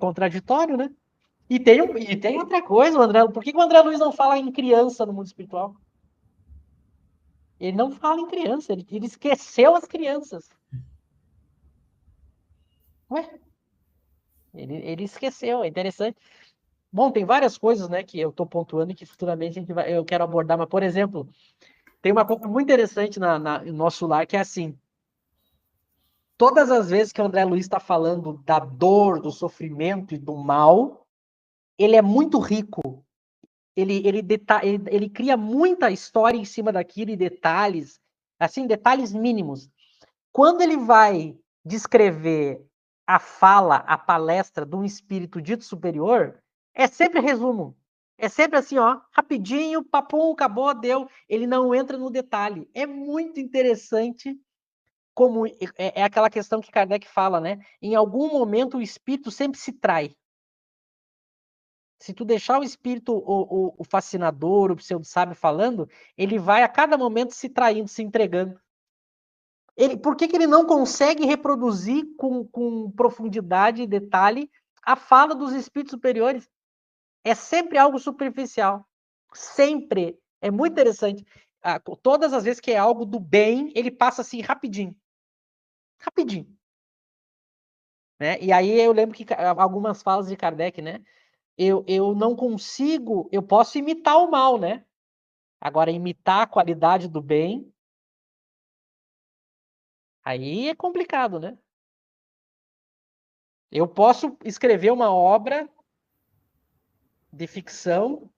contraditório, né? E tem outra coisa, o André. Por que o André Luiz não fala em criança no mundo espiritual? Ele não fala em criança, ele esqueceu as crianças. Ué? Ele esqueceu, é interessante. Bom, tem várias coisas, né, que eu estou pontuando e que futuramente eu quero abordar, mas, por exemplo, tem uma coisa muito interessante no nosso lar, que é assim, todas as vezes que o André Luiz está falando da dor, do sofrimento e do mal, ele é muito rico. Ele cria muita história em cima daquilo e detalhes, assim, detalhes mínimos. Quando ele vai descrever a fala, a palestra de um espírito dito superior, é sempre resumo. É sempre assim, ó, rapidinho, papum, acabou, deu. Ele não entra no detalhe. É muito interessante como é aquela questão que Kardec fala, né? Em algum momento o espírito sempre se trai. Se tu deixar o espírito, o fascinador, o pseudo-sábio falando, ele vai a cada momento se traindo, se entregando. Por que ele não consegue reproduzir com profundidade e detalhe a fala dos espíritos superiores? É sempre algo superficial. Sempre. É muito interessante. Todas as vezes que é algo do bem, ele passa assim rapidinho. Rapidinho. Né? E aí eu lembro que algumas falas de Kardec, né? Eu não consigo, eu posso imitar o mal, né? Agora, imitar a qualidade do bem, aí é complicado, né? Eu posso escrever uma obra de ficção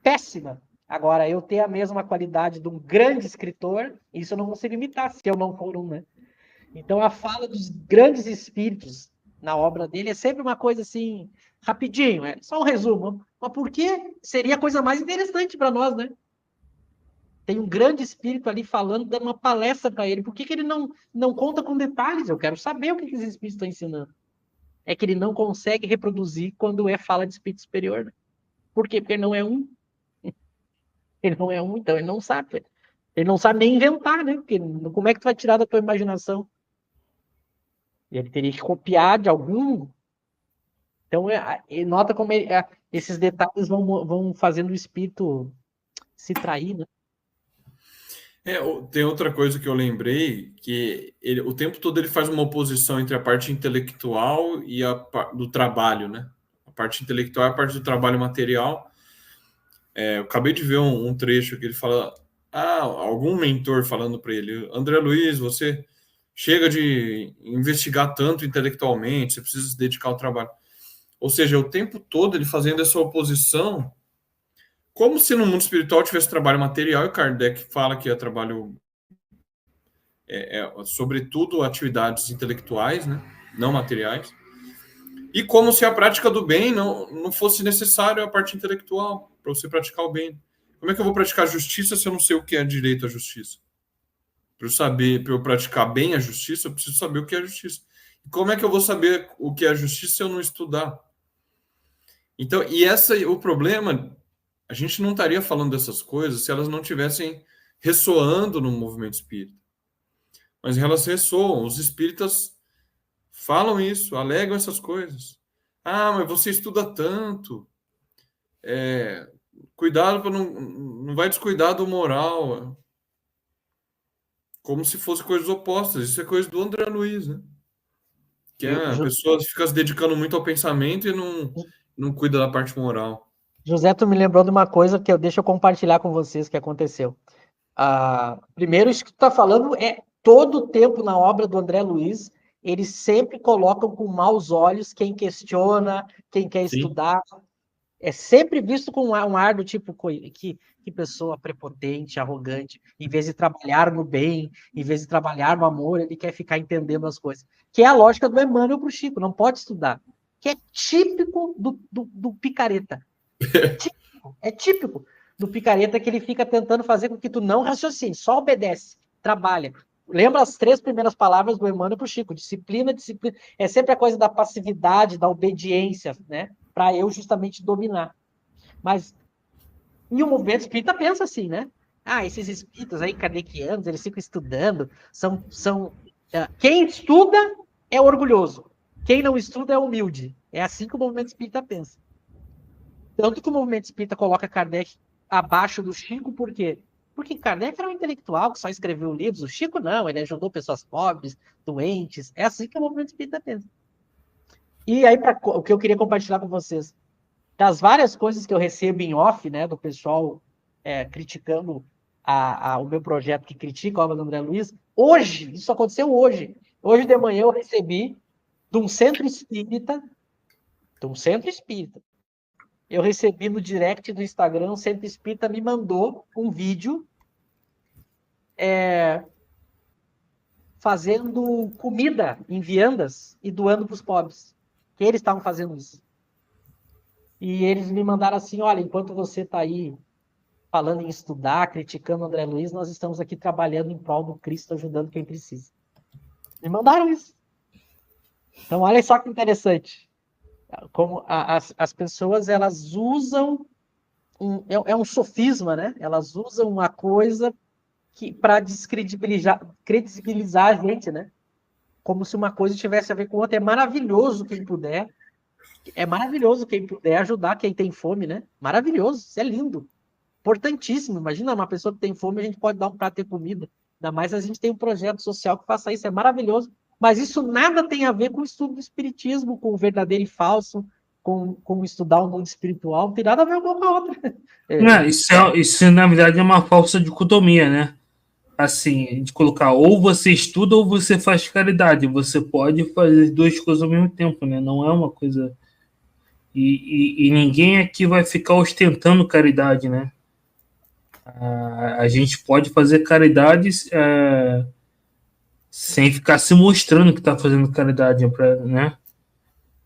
péssima. Agora, eu ter a mesma qualidade de um grande escritor, isso eu não consigo imitar, se eu não for um, né? Então, a fala dos grandes espíritos na obra dele é sempre uma coisa assim, rapidinho, é só um resumo. Mas por que seria a coisa mais interessante para nós, né? Tem um grande espírito ali falando, dando uma palestra para ele. Por que ele não conta com detalhes? Eu quero saber o que esses espíritos estão ensinando. É que ele não consegue reproduzir quando é fala de espírito superior. Né? Por quê? Porque ele não é um. Ele não é um, então ele não sabe. Ele não sabe nem inventar, né? Porque como é que tu vai tirar da tua imaginação? Ele teria que copiar de algum. Então, nota como esses detalhes vão fazendo o espírito se trair, né? Tem outra coisa que eu lembrei, que o tempo todo ele faz uma oposição entre a parte intelectual e do trabalho, né? A parte intelectual é a parte do trabalho material. Eu acabei de ver um trecho que ele fala, algum mentor falando para ele, André Luiz, você chega de investigar tanto intelectualmente, você precisa se dedicar ao trabalho. Ou seja, o tempo todo ele fazendo essa oposição, como se no mundo espiritual tivesse trabalho material, e Kardec fala que é trabalho, sobretudo, atividades intelectuais, né? Não materiais, e como se a prática do bem não fosse necessária a parte intelectual para você praticar o bem. Como é que eu vou praticar justiça se eu não sei o que é direito à justiça? Para eu praticar bem a justiça, eu preciso saber o que é justiça. E como é que eu vou saber o que é justiça se eu não estudar? Então, o problema, a gente não estaria falando dessas coisas se elas não tivessem ressoando no movimento espírita. Mas elas ressoam, os espíritas falam isso, alegam essas coisas. Mas você estuda tanto. Cuidado para não vai descuidar do moral. Como se fossem coisas opostas. Isso é coisa do André Luiz, né? Que a pessoa fica se dedicando muito ao pensamento e não cuida da parte moral. José, tu me lembrou de uma coisa que deixa eu compartilhar com vocês que aconteceu. Primeiro, isso que tu está falando é todo o tempo na obra do André Luiz, eles sempre colocam com maus olhos quem questiona, quem quer estudar. É sempre visto com um ar do tipo que pessoa prepotente, arrogante. Em vez de trabalhar no bem, em vez de trabalhar no amor, ele quer ficar entendendo as coisas. Que é a lógica do Emmanuel para o Chico, não pode estudar. Que é típico do picareta. É típico do picareta que ele fica tentando fazer com que tu não raciocine, só obedece, trabalha. Lembra as 3 primeiras palavras do Emmanuel para o Chico: disciplina, disciplina. É sempre a coisa da passividade, da obediência, né? Para eu justamente dominar. Mas, e o movimento espírita pensa assim, né? Esses espíritos aí, kardecianos, eles ficam estudando, quem estuda é orgulhoso, quem não estuda é humilde. É assim que o movimento espírita pensa. Tanto que o movimento espírita coloca Kardec abaixo do Chico, por quê? Porque Kardec era um intelectual que só escreveu livros. O Chico não, ele ajudou pessoas pobres, doentes. É assim que o movimento espírita pensa. E aí, o que eu queria compartilhar com vocês, das várias coisas que eu recebo em off, né, do pessoal criticando o meu projeto, que critica a obra do André Luiz, hoje, isso aconteceu hoje. Hoje de manhã eu recebi de um centro espírita, eu recebi no direct do Instagram, o centro espírita me mandou um vídeo fazendo comida em viandas e doando para os pobres. Que eles estavam fazendo isso. E eles me mandaram assim, olha, enquanto você está aí falando em estudar, criticando o André Luiz, nós estamos aqui trabalhando em prol do Cristo, ajudando quem precisa. Me mandaram isso. Então, olha só que interessante. Como as pessoas, elas usam... É um sofisma, né? Elas usam uma coisa para descredibilizar a gente, né? Como se uma coisa tivesse a ver com outra. É maravilhoso quem puder. É maravilhoso quem puder ajudar quem tem fome, né? Maravilhoso, isso é lindo. Importantíssimo. Imagina uma pessoa que tem fome, a gente pode dar um prato de comida. Ainda mais a gente tem um projeto social que faça isso, é maravilhoso. Mas isso nada tem a ver com o estudo do espiritismo, com o verdadeiro e falso, com estudar o mundo espiritual. Não tem nada a ver uma com a outra. Não, isso, na verdade, é uma falsa dicotomia, né? Assim, de colocar ou você estuda ou você faz caridade. Você pode fazer duas coisas ao mesmo tempo, né? Não é uma coisa... E ninguém aqui vai ficar ostentando caridade, né? A gente pode fazer caridade sem ficar se mostrando que está fazendo caridade, né?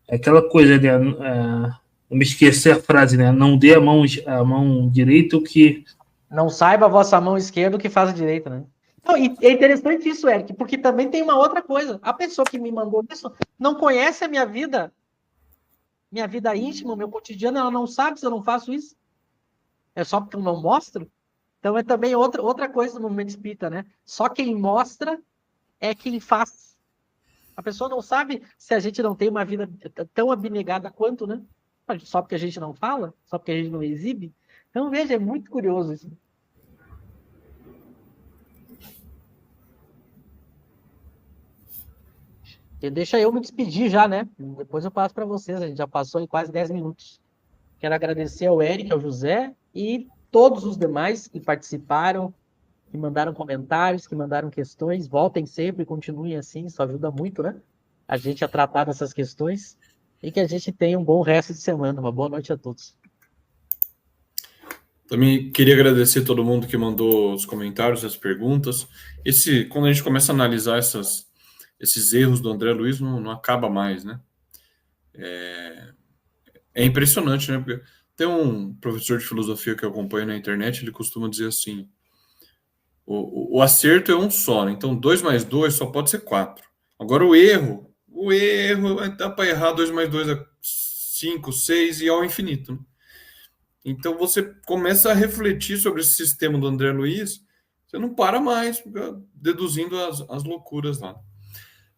É aquela coisa, né? Eu me esqueci a frase, né? Não dê a mão direita o que... Não saiba a vossa mão esquerda o que faz a direita, né? Não, e é interessante isso, Eric, porque também tem uma outra coisa. A pessoa que me mandou isso não conhece a minha vida íntima, o meu cotidiano, ela não sabe se eu não faço isso. É só porque eu não mostro? Então é também outra coisa do movimento espírita, né? Só quem mostra é quem faz. A pessoa não sabe se a gente não tem uma vida tão abnegada quanto, né? Só porque a gente não fala, só porque a gente não exibe. Então, veja, é muito curioso isso. Deixa eu me despedir já, né? Depois eu passo para vocês. A gente já passou em quase 10 minutos. Quero agradecer ao Eric, ao José e todos os demais que participaram, que mandaram comentários, que mandaram questões. Voltem sempre, continuem assim, isso ajuda muito, né? A gente a tratar dessas questões. E que a gente tenha um bom resto de semana. Uma boa noite a todos. Também queria agradecer todo mundo que mandou os comentários, as perguntas. Quando a gente começa a analisar esses erros do André Luiz, não acaba mais, né? É impressionante, né? Porque tem um professor de filosofia que eu acompanho na internet, ele costuma dizer assim, o acerto é um só, né? Então 2 mais 2 só pode ser 4. Agora o erro dá para errar 2 mais 2 é 5, 6 e ao infinito, né? Então você começa a refletir sobre esse sistema do André Luiz, você não para mais deduzindo as loucuras lá.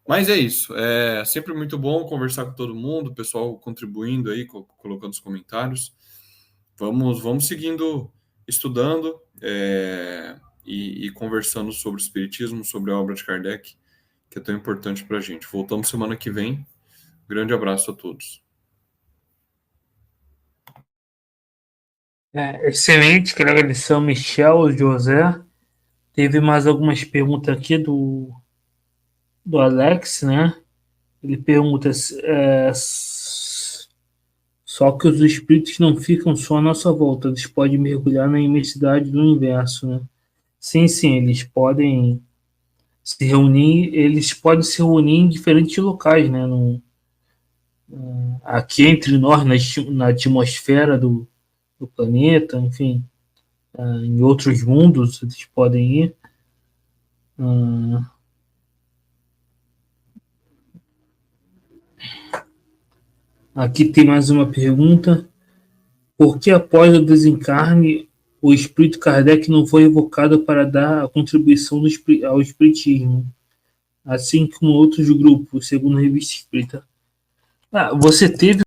Mas é isso, é sempre muito bom conversar com todo mundo, o pessoal contribuindo aí, colocando os comentários. Vamos seguindo, estudando e conversando sobre o Espiritismo, sobre a obra de Kardec, que é tão importante para a gente. Voltamos semana que vem. Grande abraço a todos. Excelente, quero agradecer ao Michel, ao José. Teve mais algumas perguntas aqui do Alex, né? Ele pergunta só que os espíritos não ficam só à nossa volta, eles podem mergulhar na imensidade do universo, né? Sim, eles podem se reunir em diferentes locais, né? Aqui entre nós, na atmosfera do planeta, enfim, em outros mundos eles podem ir. Aqui tem mais uma pergunta. Por que após o desencarne o espírito Kardec não foi evocado para dar a contribuição ao espiritismo, assim como outros grupos, segundo a Revista Espírita? Você teve